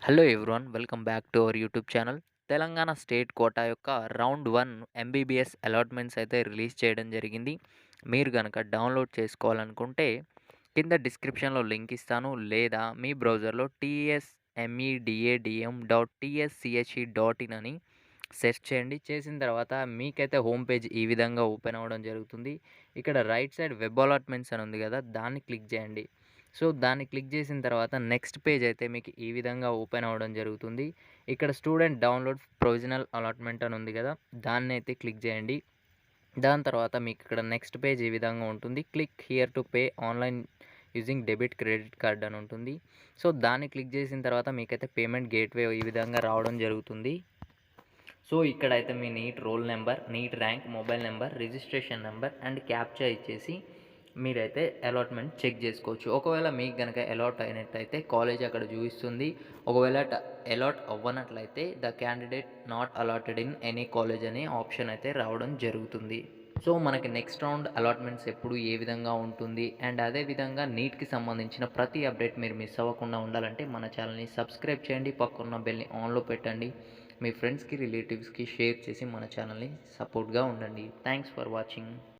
Hello everyone, welcome back to our YouTube channel. Telangana state quota యొక్క round 1 MBBS allotments అయితే release చేయడం జరిగింది. మీరు కనుక డౌన్లోడ్ చేసుకోవాలనుకుంటే కింద డిస్క్రిప్షన్లో లింక్ ఇస్తాను, లేదా మీ బ్రౌజర్లో tsmedadm.tschE.in అని సెర్చ్ చేయండి. చేసిన తర్వాత మీకైతే హోమ్ పేజ్ ఈ విధంగా ఓపెన్ అవ్వడం జరుగుతుంది. ఇక్కడ రైట్ సైడ్ వెబ్ అలాట్మెంట్స్ అని ఉంది కదా, దాన్ని క్లిక్ చేయండి. సో దాన్ని క్లిక్ చేసిన తర్వాత నెక్స్ట్ పేజ్ అయితే మీకు ఈ విధంగా ఓపెన్ అవ్వడం జరుగుతుంది. ఇక్కడ స్టూడెంట్ డౌన్లోడ్ ప్రొవిజనల్ అలాట్మెంట్ అని ఉంది కదా, దాన్ని అయితే క్లిక్ చేయండి. దాని తర్వాత మీకు ఇక్కడ నెక్స్ట్ పేజ్ ఈ విధంగా ఉంటుంది. Click here to pay online using debit credit card అని ఉంటుంది. సో దాన్ని క్లిక్ చేసిన తర్వాత మీకైతే పేమెంట్ గేట్వే ఈ విధంగా రావడం జరుగుతుంది. సో ఇక్కడైతే మీ NEET roll number, NEET rank, mobile number, registration number and captcha ఇచ్చేసి మీరైతే అలాట్మెంట్ చెక్ చేసుకోవచ్చు. ఒకవేళ మీకు కనుక అలాట్ అయినట్లయితే కాలేజ్ అక్కడ చూపిస్తుంది. ఒకవేళ అలాట్ అవ్వనట్లయితే the candidate not allotted in any college అనే ఆప్షన్ అయితే రావడం జరుగుతుంది. సో మనకి నెక్స్ట్ రౌండ్ అలాట్మెంట్స్ ఎప్పుడు ఏ విధంగా ఉంటుంది అండ్ అదేవిధంగా నీట్కి సంబంధించిన ప్రతి అప్డేట్ మీరు మిస్ అవ్వకుండా ఉండాలంటే మన ఛానల్ని సబ్స్క్రైబ్ చేయండి, పక్కన్న బెల్ని ఆన్లో పెట్టండి. మీ ఫ్రెండ్స్కి, రిలేటివ్స్కి షేర్ చేసి మన ఛానల్ని సపోర్ట్గా ఉండండి. Thanks for watching.